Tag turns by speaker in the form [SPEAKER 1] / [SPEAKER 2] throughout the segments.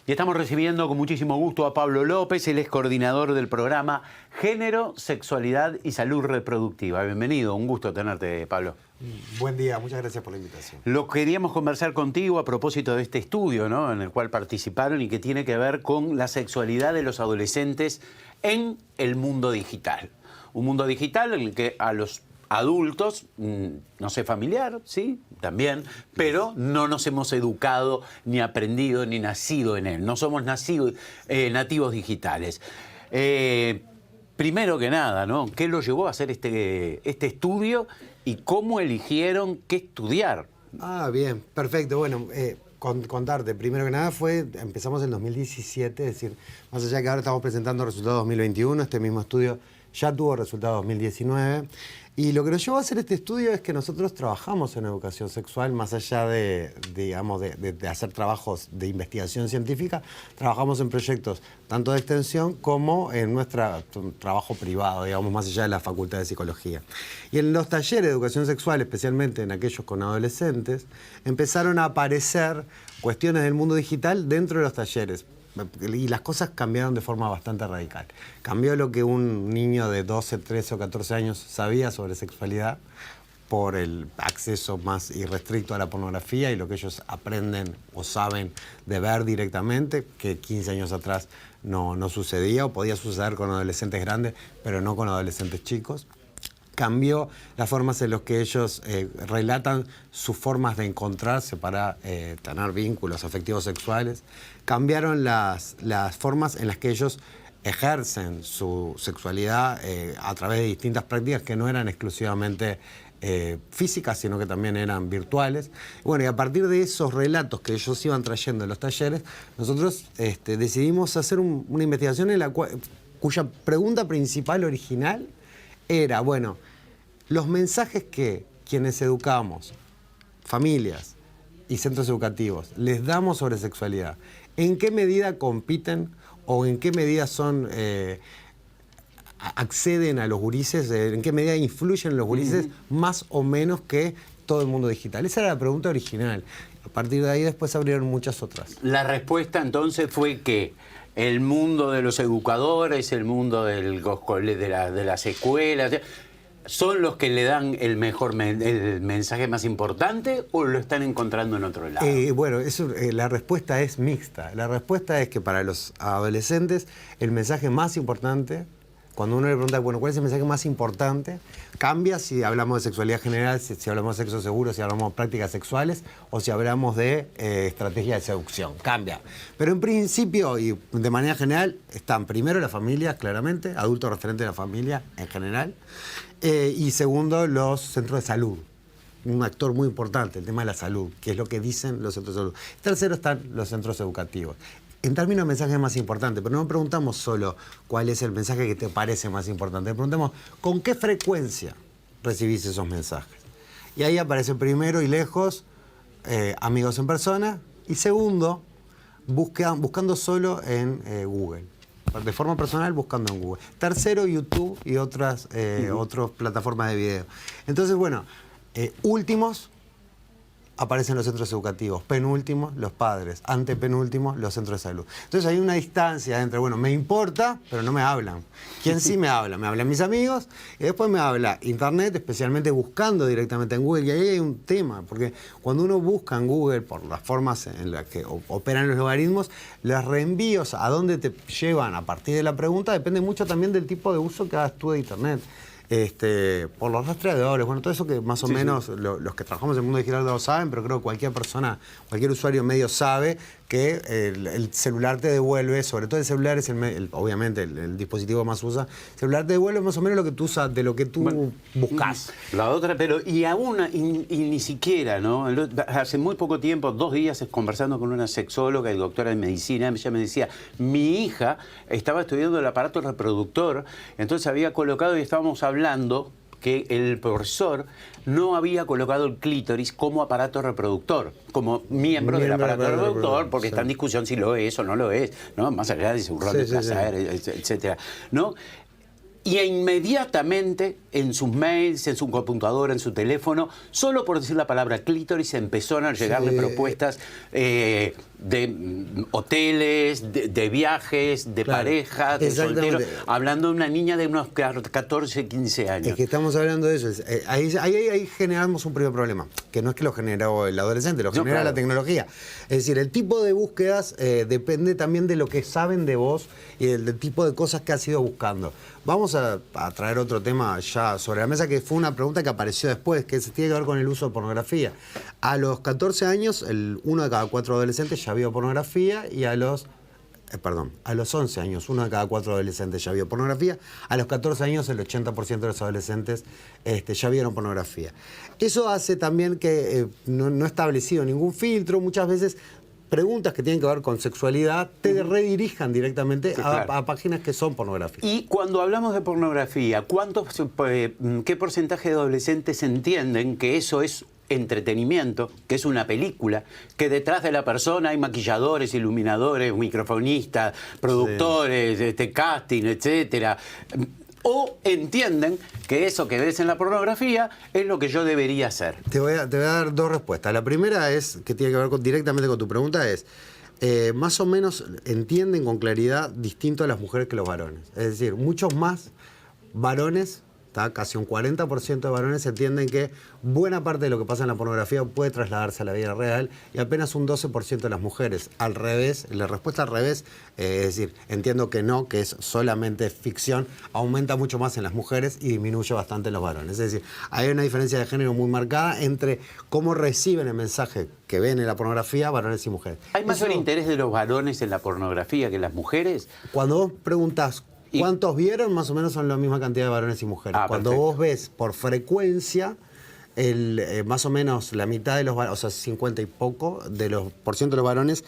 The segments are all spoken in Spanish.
[SPEAKER 1] Y estamos recibiendo con muchísimo gusto a Pablo López, él es coordinador del programa Género, Sexualidad y Salud Reproductiva. Bienvenido, un gusto tenerte, Pablo.
[SPEAKER 2] Buen día, muchas gracias por la invitación.
[SPEAKER 1] Lo queríamos conversar contigo a propósito de este estudio, ¿no?, en el cual participaron y que tiene que ver con la sexualidad de los adolescentes en el mundo digital. Un mundo digital en el que a los adultos, no sé, familiar, sí, también, pero no nos hemos educado, ni aprendido, ni nacido en él. No somos nativos digitales. Primero que nada, ¿no?, ¿qué los llevó a hacer este estudio y cómo eligieron qué estudiar?
[SPEAKER 2] Ah, bien, perfecto. Bueno, contarte, primero que nada empezamos en 2017, es decir, más allá que ahora estamos presentando resultados 2021, este mismo estudio ya tuvo resultados 2019. Y lo que nos llevó a hacer este estudio es que nosotros trabajamos en educación sexual, más allá de hacer trabajos de investigación científica, trabajamos en proyectos tanto de extensión como en nuestro trabajo privado, digamos, más allá de la Facultad de Psicología. Y en los talleres de educación sexual, especialmente en aquellos con adolescentes, empezaron a aparecer cuestiones del mundo digital dentro de los talleres. Y las cosas cambiaron de forma bastante radical. Cambió lo que un niño de 12, 13 o 14 años sabía sobre sexualidad por el acceso más irrestricto a la pornografía y lo que ellos aprenden o saben de ver directamente, que 15 años atrás no sucedía o podía suceder con adolescentes grandes, pero no con adolescentes chicos. Cambió las formas en las que ellos relatan sus formas de encontrarse para tener vínculos afectivos sexuales. Cambiaron las formas en las que ellos ejercen su sexualidad a través de distintas prácticas que no eran exclusivamente físicas, sino que también eran virtuales. Bueno, y a partir de esos relatos que ellos iban trayendo en los talleres, nosotros decidimos hacer una investigación cuya pregunta principal original era, bueno, los mensajes que quienes educamos, familias y centros educativos, les damos sobre sexualidad, ¿en qué medida compiten o en qué medida acceden a los gurises, en qué medida influyen en los gurises más o menos que todo el mundo digital? Esa era la pregunta original. A partir de ahí después abrieron muchas otras.
[SPEAKER 1] La respuesta entonces fue que el mundo de los educadores, el mundo de las escuelas, ¿son los que le dan el mensaje más importante o lo están encontrando en otro lado?
[SPEAKER 2] Bueno, la respuesta es mixta. La respuesta es que para los adolescentes el mensaje más importante, cuando uno le pregunta, bueno, ¿cuál es el mensaje más importante? Cambia si hablamos de sexualidad general, si hablamos de sexo seguro, si hablamos de prácticas sexuales o si hablamos de estrategia de seducción. Cambia. Pero en principio y de manera general están primero las familias, claramente, adultos referentes de la familia en general, y segundo los centros de salud. Un actor muy importante, el tema de la salud, que es lo que dicen los centros de salud. Tercero están los centros educativos. En términos de mensaje más importante, pero no preguntamos solo cuál es el mensaje que te parece más importante, preguntamos con qué frecuencia recibís esos mensajes. Y ahí aparece primero y lejos amigos en persona y segundo, buscando solo en Google. De forma personal, buscando en Google. Tercero, YouTube y otras plataformas de video. Entonces, bueno, últimos aparecen los centros educativos, penúltimos los padres, antepenúltimos los centros de salud. Entonces hay una distancia entre, bueno, me importa, pero no me hablan. ¿Quién sí me habla? Me hablan mis amigos y después me habla Internet, especialmente buscando directamente en Google. Y ahí hay un tema, porque cuando uno busca en Google por las formas en las que operan los logaritmos, los reenvíos a dónde te llevan a partir de la pregunta depende mucho también del tipo de uso que hagas tú de Internet. Por los rastreadores, bueno, todo eso que más o menos los que trabajamos en el mundo digital lo saben, pero creo que cualquier persona, cualquier usuario medio sabe que el celular te devuelve, sobre todo el celular es obviamente el dispositivo más usa, el celular te devuelve más o menos lo que tú usas, de lo que tú buscas.
[SPEAKER 1] La otra, pero y aún ni siquiera, ¿no? Hace muy poco tiempo, 2 días conversando con una sexóloga y doctora de medicina, ella me decía, mi hija estaba estudiando el aparato reproductor, entonces había colocado y estábamos hablando que el profesor no había colocado el clítoris como aparato reproductor, como miembro del aparato reproductor, porque está en discusión si lo es o no lo es, ¿no? Más allá de su rol de placer, etcétera, ¿no? y inmediatamente en sus mails, en su computadora, en su teléfono, solo por decir la palabra clítoris, empezaron a llegarle propuestas de hoteles, de viajes, de parejas, de solteros, hablando de una niña de unos 14, 15 años.
[SPEAKER 2] Es que estamos hablando de eso. Ahí generamos un primer problema, que no es que lo generó el adolescente, lo genera la tecnología. Es decir, el tipo de búsquedas depende también de lo que saben de vos y del tipo de cosas que has ido buscando. Vamos a traer otro tema ya sobre la mesa, que fue una pregunta que apareció después, que tiene que ver con el uso de pornografía. A los 14 años, 1 de cada 4 adolescentes ya vio pornografía, y a los 11 años, 1 de cada 4 adolescentes ya vio pornografía. A los 14 años, el 80% de los adolescentes ya vieron pornografía. Eso hace también que no establecido ningún filtro, muchas veces preguntas que tienen que ver con sexualidad te redirijan directamente a páginas que son pornográficas.
[SPEAKER 1] Y cuando hablamos de pornografía, ¿qué porcentaje de adolescentes entienden que eso es entretenimiento, que es una película, que detrás de la persona hay maquilladores, iluminadores, microfonistas, productores, casting, etcétera? O entienden que eso que ves en la pornografía es lo que yo debería hacer.
[SPEAKER 2] Te voy a dar dos respuestas. La primera es, que tiene que ver directamente con tu pregunta, es más o menos entienden con claridad distinto a las mujeres que los varones. Es decir, muchos más varones, casi un 40% de varones entienden que buena parte de lo que pasa en la pornografía puede trasladarse a la vida real, y apenas un 12% de las mujeres. Al revés, la respuesta al revés, es decir, entiendo que no, que es solamente ficción, aumenta mucho más en las mujeres y disminuye bastante en los varones. Es decir, hay una diferencia de género muy marcada entre cómo reciben el mensaje que ven en la pornografía varones y mujeres.
[SPEAKER 1] ¿Hay mayor interés de los varones en la pornografía que las mujeres?
[SPEAKER 2] Cuando vos preguntás ¿cuántos vieron? Más o menos son la misma cantidad de varones y mujeres. Cuando vos ves por frecuencia, más o menos la mitad de los varones, o sea, 50 y poco de los % de los varones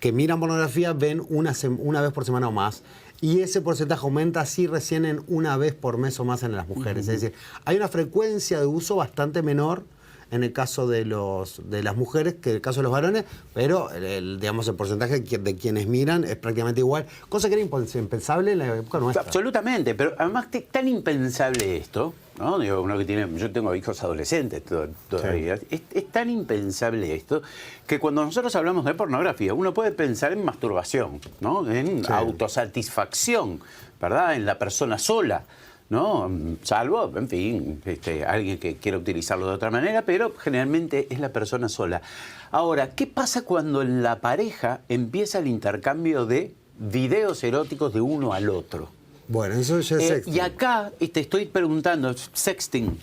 [SPEAKER 2] que miran pornografía ven una vez por semana o más. Y ese porcentaje aumenta así recién en una vez por mes o más en las mujeres. Es decir, hay una frecuencia de uso bastante menor en el caso de las mujeres que en el caso de los varones, pero digamos, el porcentaje de quienes miran es prácticamente igual, cosa que era impensable en la época nuestra.
[SPEAKER 1] Absolutamente, pero además tan impensable esto, ¿no? Digo, uno que yo tengo hijos adolescentes todavía, sí. Es tan impensable esto que cuando nosotros hablamos de pornografía, uno puede pensar en masturbación, ¿no? En autosatisfacción, ¿verdad? En la persona sola, ¿no? Salvo, en fin, alguien que quiera utilizarlo de otra manera, pero generalmente es la persona sola. Ahora, ¿qué pasa cuando en la pareja empieza el intercambio de videos eróticos de uno al otro?
[SPEAKER 2] Bueno, eso ya es sexting.
[SPEAKER 1] Y acá te estoy preguntando, sexting,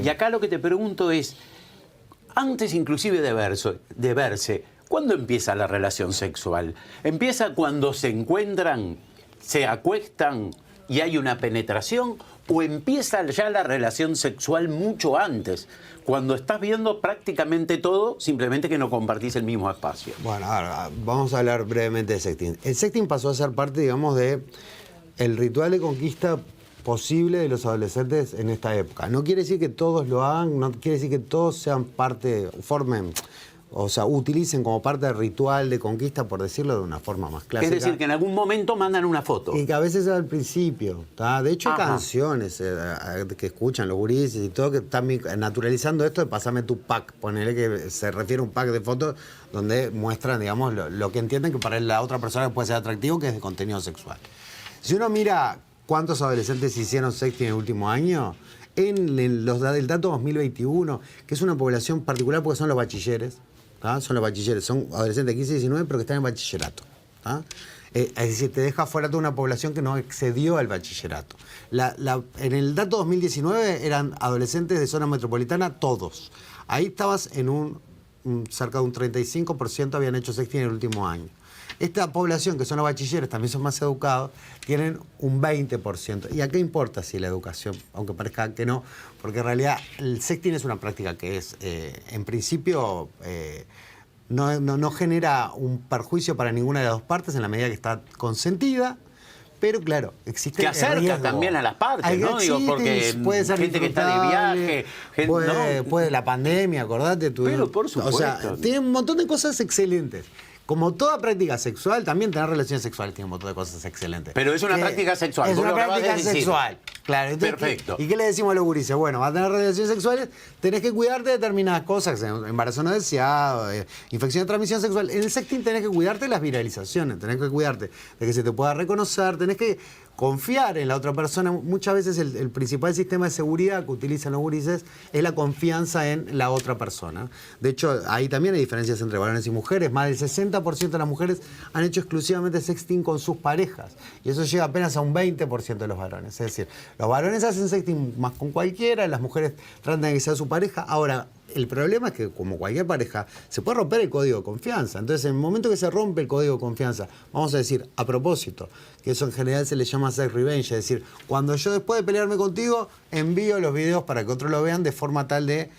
[SPEAKER 1] y acá lo que te pregunto es, antes inclusive de verse, ¿cuándo empieza la relación sexual? ¿Empieza cuando se encuentran, se acuestan y hay una penetración, o empieza ya la relación sexual mucho antes, cuando estás viendo prácticamente todo, simplemente que no compartís el mismo espacio?
[SPEAKER 2] Bueno, ahora vamos a hablar brevemente de sexting. El sexting pasó a ser parte, digamos, de el ritual de conquista posible de los adolescentes en esta época. No quiere decir que todos lo hagan, no quiere decir que todos sean parte, utilicen como parte del ritual de conquista, por decirlo de una forma más clásica.
[SPEAKER 1] Es decir, que en algún momento mandan una foto.
[SPEAKER 2] Y que a veces es al principio. De hecho, hay canciones que escuchan los gurises y todo, que están naturalizando esto de pasarme tu pack. Ponele que se refiere a un pack de fotos donde muestran, digamos, lo que entienden que para la otra persona puede ser atractivo, que es de contenido sexual. Si uno mira cuántos adolescentes hicieron sexting en el último año, en los del dato 2021, que es una población particular porque son los bachilleres, son los bachilleres, son adolescentes de 15 y 19, pero que están en bachillerato. Es decir, te deja fuera toda una población que no excedió al bachillerato. En el dato 2019 eran adolescentes de zona metropolitana todos. Ahí estabas en cerca de un 35% habían hecho sexting en el último año. Esta población, que son los bachilleres, también son más educados, tienen un 20%. ¿Y a qué importa si la educación? Aunque parezca que no, porque en realidad el sexting es una práctica que es, en principio, no genera un perjuicio para ninguna de las dos partes en la medida que está consentida. Pero claro, existe
[SPEAKER 1] que acerca
[SPEAKER 2] riesgo
[SPEAKER 1] también a las partes, ¿no?
[SPEAKER 2] Digo,
[SPEAKER 1] porque
[SPEAKER 2] puede ser
[SPEAKER 1] gente que está de viaje, gente,
[SPEAKER 2] puede la pandemia, acordate.
[SPEAKER 1] Pero por supuesto.
[SPEAKER 2] O sea, tiene un montón de cosas excelentes como toda práctica sexual, también tener relaciones sexuales tiene un montón de cosas excelentes.
[SPEAKER 1] Pero es una práctica sexual.
[SPEAKER 2] Es
[SPEAKER 1] vos
[SPEAKER 2] una
[SPEAKER 1] lo acabas de
[SPEAKER 2] práctica
[SPEAKER 1] decir.
[SPEAKER 2] sexual. Claro, entonces,
[SPEAKER 1] Perfecto.
[SPEAKER 2] ¿y qué le decimos a los gurises? Bueno, vas a tener relaciones sexuales, tenés que cuidarte de determinadas cosas, embarazo no deseado, infección de transmisión sexual. En el sexting tenés que cuidarte de las viralizaciones, tenés que cuidarte de que se te pueda reconocer, tenés que confiar en la otra persona. Muchas veces el principal sistema de seguridad que utilizan los gurises es la confianza en la otra persona. De hecho, ahí también hay diferencias entre varones y mujeres. Más del 60% de las mujeres han hecho exclusivamente sexting con sus parejas. Y eso llega apenas a un 20% de los varones. Es decir, los varones hacen sexting más con cualquiera, las mujeres tratan de que sea su pareja. Ahora, el problema es que, como cualquier pareja, se puede romper el código de confianza. Entonces, en el momento que se rompe el código de confianza, vamos a decir, a propósito, que eso en general se le llama sex revenge, es decir, cuando yo después de pelearme contigo, envío los videos para que otros lo vean de forma tal de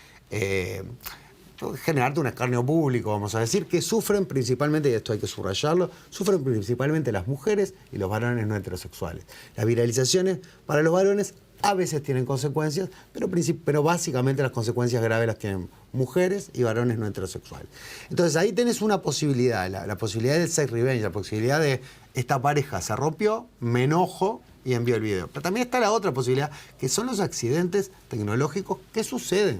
[SPEAKER 2] generarte un escarnio público, vamos a decir, que sufren principalmente, y esto hay que subrayarlo, sufren principalmente las mujeres y los varones no heterosexuales. Las viralizaciones para los varones a veces tienen consecuencias, pero básicamente las consecuencias graves las tienen mujeres y varones no heterosexuales. Entonces ahí tenés una posibilidad, la posibilidad del sex revenge, la posibilidad de esta pareja se rompió, me enojo y envío el video. Pero también está la otra posibilidad, que son los accidentes tecnológicos que suceden.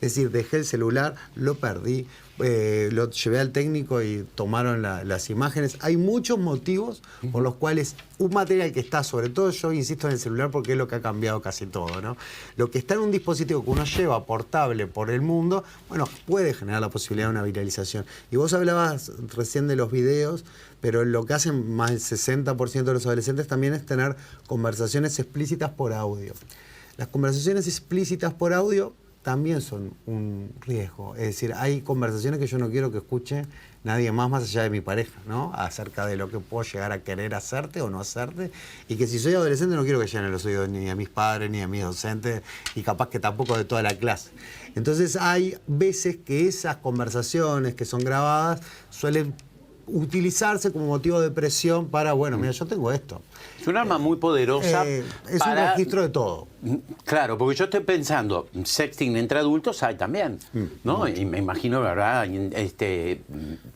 [SPEAKER 2] Es decir, dejé el celular, lo perdí, lo llevé al técnico y tomaron las imágenes. Hay muchos motivos por los cuales un material que está, sobre todo yo insisto en el celular porque es lo que ha cambiado casi todo, ¿no? Lo que está en un dispositivo que uno lleva portable por el mundo, bueno, puede generar la posibilidad de una viralización. Y vos hablabas recién de los videos, pero lo que hacen más del 60% de los adolescentes también es tener conversaciones explícitas por audio. Las conversaciones explícitas por audio también son un riesgo. Es decir, hay conversaciones que yo no quiero que escuche nadie más allá de mi pareja, ¿no? Acerca de lo que puedo llegar a querer hacerte o no hacerte. Y que si soy adolescente no quiero que lleguen a los oídos ni a mis padres, ni a mis docentes, y capaz que tampoco de toda la clase. Entonces hay veces que esas conversaciones que son grabadas suelen utilizarse como motivo de presión para, bueno, mira, yo tengo esto.
[SPEAKER 1] Es un arma muy poderosa.
[SPEAKER 2] Es un registro de todo.
[SPEAKER 1] Claro, porque yo estoy pensando, sexting entre adultos hay también, ¿no? Y me imagino, ¿verdad?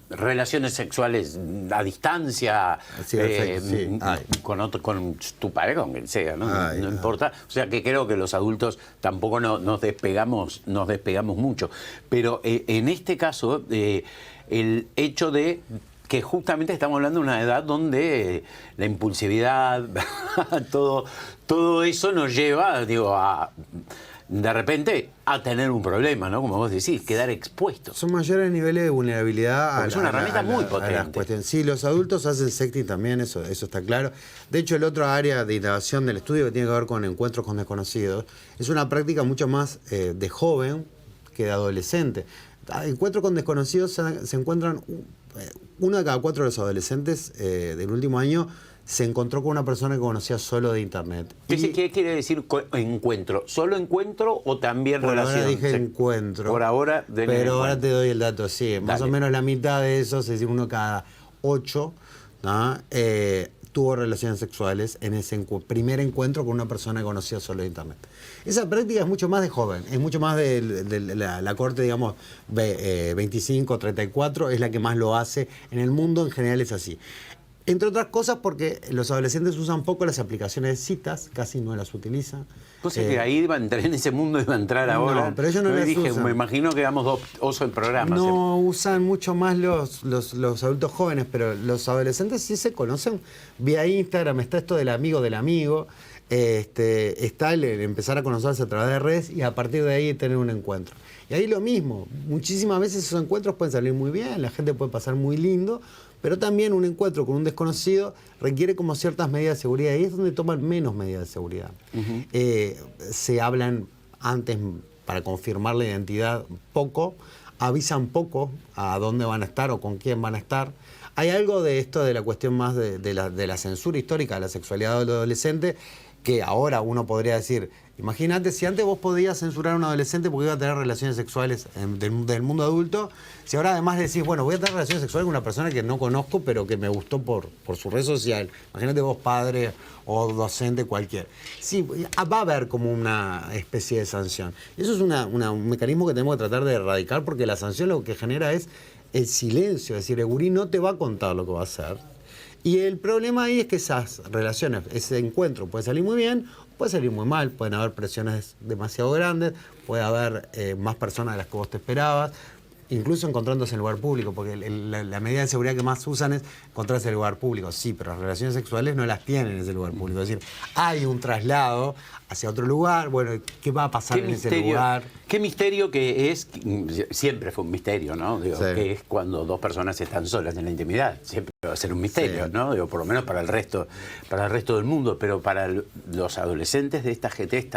[SPEAKER 1] Relaciones sexuales a distancia,
[SPEAKER 2] Sí, sí,
[SPEAKER 1] con tu pareja, con quien sea, ¿no? No importa. O sea que creo que los adultos tampoco nos despegamos mucho. Pero en este caso, el hecho de que justamente estamos hablando de una edad donde la impulsividad, todo eso nos lleva, de repente a tener un problema, ¿no? Como vos decís, quedar expuestos.
[SPEAKER 2] Son mayores niveles de vulnerabilidad
[SPEAKER 1] es una herramienta muy potente.
[SPEAKER 2] Sí, los adultos hacen sexting también, eso está claro. De hecho, el otro área de indagación del estudio que tiene que ver con encuentros con desconocidos es una práctica mucho más de joven que de adolescente. Encuentros con desconocidos se encuentran, uno de cada 4 de los adolescentes del último año se encontró con una persona que conocía solo de internet.
[SPEAKER 1] ¿Qué quiere decir encuentro? ¿Solo encuentro o también
[SPEAKER 2] por
[SPEAKER 1] relación?
[SPEAKER 2] Ahora dije encuentro.
[SPEAKER 1] Por ahora.
[SPEAKER 2] Pero ahora te doy el dato, sí.
[SPEAKER 1] Dale.
[SPEAKER 2] Más o menos la mitad de esos, es decir, uno cada 8, ¿no? Tuvo relaciones sexuales en ese primer encuentro con una persona que conocía solo de internet. Esa práctica es mucho más de joven, es mucho más de la corte, digamos, 25, 34, es la que más lo hace. En el mundo en general es así. Entre otras cosas porque los adolescentes usan poco las aplicaciones de citas, casi no las utilizan.
[SPEAKER 1] Cosa que ahí en ese mundo iba a entrar ahora.
[SPEAKER 2] No, pero ellos no las usan.
[SPEAKER 1] Me imagino que damos dos osos en programa.
[SPEAKER 2] No usan mucho más los adultos jóvenes, pero los adolescentes sí se conocen vía Instagram. Está esto del amigo del amigo, está el empezar a conocerse a través de redes y a partir de ahí tener un encuentro. Y ahí lo mismo, muchísimas veces esos encuentros pueden salir muy bien, la gente puede pasar muy lindo, pero también un encuentro con un desconocido requiere como ciertas medidas de seguridad y es donde toman menos medidas de seguridad. Se hablan antes para confirmar la identidad poco, avisan poco a dónde van a estar o con quién van a estar. Hay algo de esto de la cuestión más de la censura histórica de la sexualidad del adolescente que ahora uno podría decir, imagínate si antes vos podías censurar a un adolescente porque iba a tener relaciones sexuales del mundo adulto, si ahora además decís, bueno, voy a tener relaciones sexuales con una persona que no conozco pero que me gustó por su red social, imagínate vos padre o docente cualquiera. Sí, va a haber como una especie de sanción. Eso es un mecanismo que tenemos que tratar de erradicar porque la sanción lo que genera es el silencio, es decir, el gurí no te va a contar lo que va a hacer. Y el problema ahí es que esas relaciones, ese encuentro puede salir muy bien, puede salir muy mal, pueden haber presiones demasiado grandes, puede haber más personas de las que vos te esperabas, incluso encontrándose en lugar público, porque la medida de seguridad que más usan es encontrarse en lugar público. Sí, pero las relaciones sexuales no las tienen en ese lugar público. Es decir, hay un traslado hacia otro lugar, bueno, ¿qué va a pasar en ese lugar?
[SPEAKER 1] Qué misterio que es, siempre fue un misterio, ¿no? Digo,
[SPEAKER 2] Sí.
[SPEAKER 1] que es cuando dos personas están solas en la intimidad. Siempre va a ser un misterio,
[SPEAKER 2] Sí.
[SPEAKER 1] ¿no? Digo, por lo menos para el resto del mundo, pero para los adolescentes de estas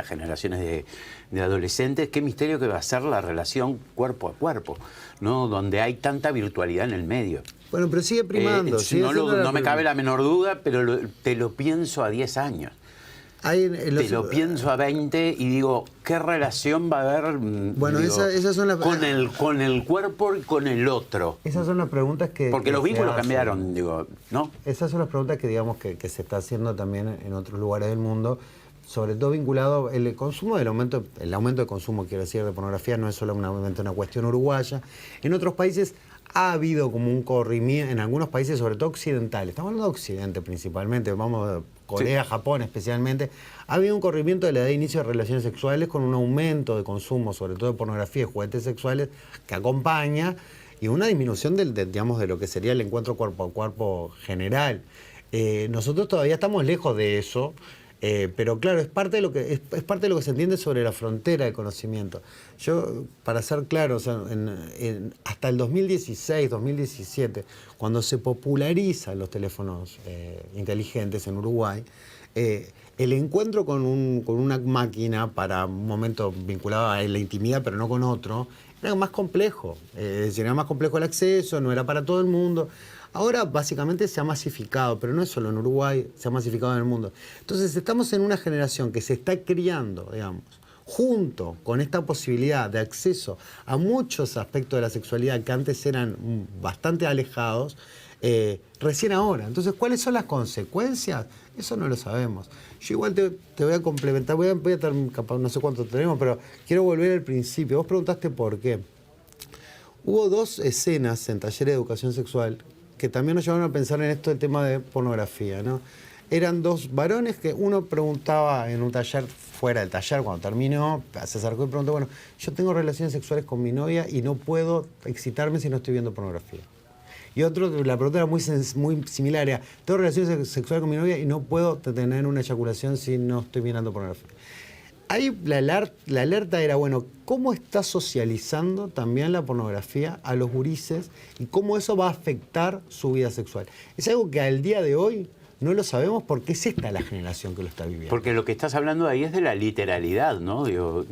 [SPEAKER 1] generaciones de adolescentes, qué misterio que va a ser la relación cuerpo a cuerpo, ¿no? Donde hay tanta virtualidad en el medio.
[SPEAKER 2] Bueno, pero sigue primando. Sigue
[SPEAKER 1] No me cabe la menor duda, pero te lo pienso a 10 años. Te lo pienso a 20 y digo, ¿qué relación va a haber
[SPEAKER 2] Bueno,
[SPEAKER 1] digo,
[SPEAKER 2] esas son las...
[SPEAKER 1] con el cuerpo y con el otro?
[SPEAKER 2] Esas son las preguntas que...
[SPEAKER 1] Porque los
[SPEAKER 2] se
[SPEAKER 1] vínculos
[SPEAKER 2] hacen.
[SPEAKER 1] cambiaron, digo, ¿no?
[SPEAKER 2] Esas son las preguntas que digamos que se está haciendo también en otros lugares del mundo, sobre todo vinculado el consumo el aumento de consumo, quiero decir, de pornografía no es solamente una cuestión uruguaya. En otros países ha habido como un corrimiento, en algunos países, sobre todo occidentales, estamos hablando de Occidente principalmente, vamos a Corea, sí. Japón especialmente, ha habido un corrimiento de la edad de inicio de relaciones sexuales con un aumento de consumo, sobre todo de pornografía y juguetes sexuales, que acompaña, y una disminución digamos, de lo que sería el encuentro cuerpo a cuerpo general. Nosotros todavía estamos lejos de eso, pero claro, es parte de lo que se entiende sobre la frontera del conocimiento. Yo, para ser claro, o sea, hasta el 2016, 2017, cuando se popularizan los teléfonos inteligentes en Uruguay, el encuentro con una máquina para un momento vinculado a la intimidad, pero no con otro, era más complejo. Es decir, era más complejo el acceso, no era para todo el mundo. Ahora básicamente se ha masificado, pero no es solo en Uruguay, se ha masificado en el mundo. Entonces estamos en una generación que se está criando, digamos, junto con esta posibilidad de acceso a muchos aspectos de la sexualidad que antes eran bastante alejados, recién ahora. Entonces, ¿cuáles son las consecuencias? Eso no lo sabemos. Yo igual te voy a complementar, voy a estar, capaz, no sé cuánto tenemos, pero quiero volver al principio. Vos preguntaste por qué. Hubo dos escenas en talleres de educación sexual que también nos llevaron a pensar en esto del tema de pornografía, ¿no? Eran dos varones que uno preguntaba en un taller, fuera del taller, cuando terminó, se acercó y preguntó, bueno, yo tengo relaciones sexuales con mi novia y no puedo excitarme si no estoy viendo pornografía. Y otro, la pregunta era muy similar, era, tengo relaciones sexuales con mi novia y no puedo tener una eyaculación si no estoy mirando pornografía. Ahí la alerta era, bueno, ¿cómo está socializando también la pornografía a los gurises y cómo eso va a afectar su vida sexual? Es algo que al día de hoy no lo sabemos porque es esta la generación que lo está viviendo.
[SPEAKER 1] Porque lo que estás hablando ahí es de la literalidad, ¿no? Digo,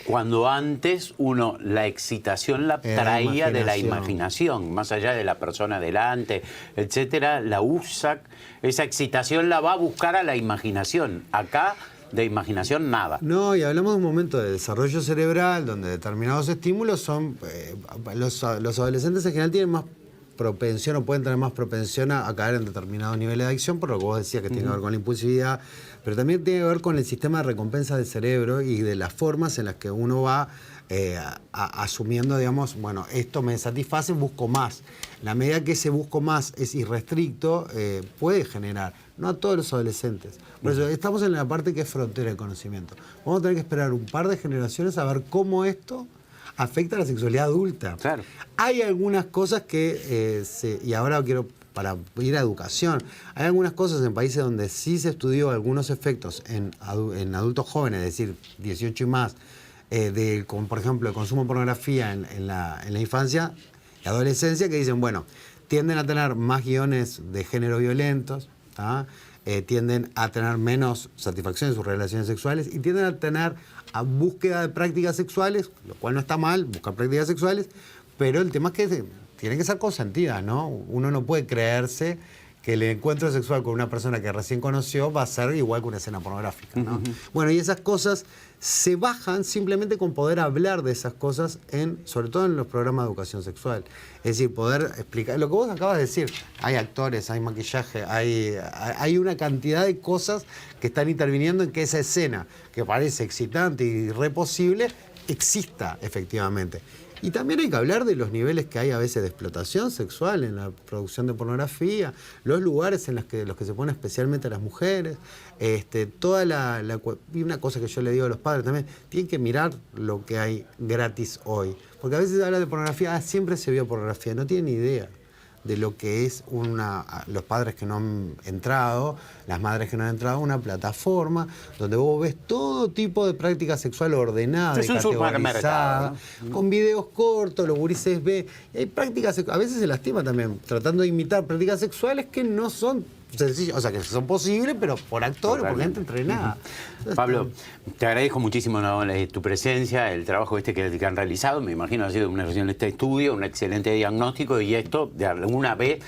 [SPEAKER 1] cuando antes uno la excitación la traía de la imaginación, más allá de la persona delante, etcétera, la usa, esa excitación la va a buscar a la imaginación. Acá de imaginación nada.
[SPEAKER 2] No, y hablamos de un momento de desarrollo cerebral donde determinados estímulos son... los adolescentes en general tienen más propensión o pueden tener más propensión a caer en determinados niveles de adicción, por lo que vos decías que tiene que ver con la impulsividad, pero también tiene que ver con el sistema de recompensa del cerebro y de las formas en las que uno va asumiendo, digamos, bueno, esto me satisface, busco más. La medida que ese busco más es irrestricto, puede generar, no a todos los adolescentes. Por eso estamos en la parte que es frontera del conocimiento. Vamos a tener que esperar un par de generaciones a ver cómo esto afecta a la sexualidad adulta.
[SPEAKER 1] Claro.
[SPEAKER 2] Hay algunas cosas que, y ahora quiero, para ir a educación, hay algunas cosas en países donde sí se estudió algunos efectos en adultos jóvenes, es decir, 18 y más, por ejemplo, el consumo de pornografía en la infancia y adolescencia, que dicen, bueno, tienden a tener más guiones de género violentos, tienden a tener menos satisfacción en sus relaciones sexuales y tienden a tener a búsqueda de prácticas sexuales, lo cual no está mal, buscar prácticas sexuales, pero el tema es que tienen que ser consentidas, ¿no? Uno no puede creerse que el encuentro sexual con una persona que recién conoció va a ser igual que una escena pornográfica, ¿no? Bueno, y esas cosas se bajan simplemente con poder hablar de esas cosas, sobre todo en los programas de educación sexual. Es decir, poder explicar, lo que vos acabas de decir, hay actores, hay maquillaje, hay una cantidad de cosas que están interviniendo en que esa escena, que parece excitante y re posible, exista efectivamente. Y también hay que hablar de los niveles que hay a veces de explotación sexual en la producción de pornografía, los lugares en los que se pone especialmente a las mujeres, y una cosa que yo le digo a los padres también, tienen que mirar lo que hay gratis hoy. Porque a veces hablan de pornografía, siempre se vio pornografía, no tienen ni idea de lo que es los padres que no han entrado, las madres que no han entrado, una plataforma donde vos ves todo tipo de práctica sexual ordenada y categorizada, ¿no? Con videos cortos, los gurises ven. Y hay prácticas, a veces se lastima también, tratando de imitar prácticas sexuales que no son sencillas, o sea, que son posibles, pero por actores, por gente entrenada.
[SPEAKER 1] Pablo, te agradezco muchísimo tu presencia, el trabajo que han realizado. Me imagino ha sido una reunión de este estudio, un excelente diagnóstico, y esto, de alguna vez,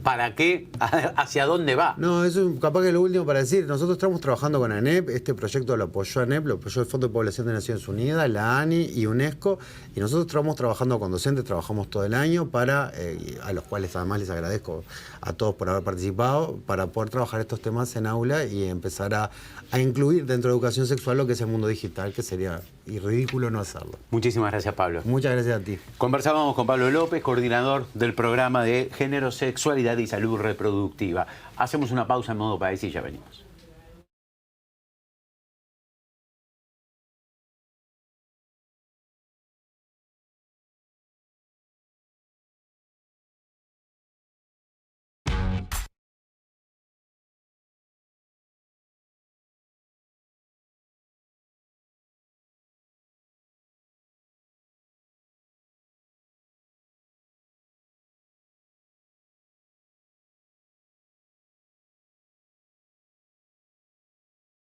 [SPEAKER 1] ¿para qué? ¿Hacia dónde va?
[SPEAKER 2] No, eso es capaz que es lo último para decir. Nosotros estamos trabajando con ANEP, este proyecto lo apoyó ANEP, lo apoyó el Fondo de Población de Naciones Unidas, la ANI y UNESCO, y nosotros estamos trabajando con docentes, trabajamos todo el año, a los cuales además les agradezco a todos por haber participado, para poder trabajar estos temas en aula y empezar a incluir dentro de educación sexual lo que es el mundo digital, que sería ridículo no hacerlo.
[SPEAKER 1] Muchísimas gracias, Pablo.
[SPEAKER 2] Muchas gracias a ti.
[SPEAKER 1] Conversábamos con Pablo López, coordinador del programa de Género, Sexualidad y Salud Reproductiva. Hacemos una pausa en modo país y ya venimos.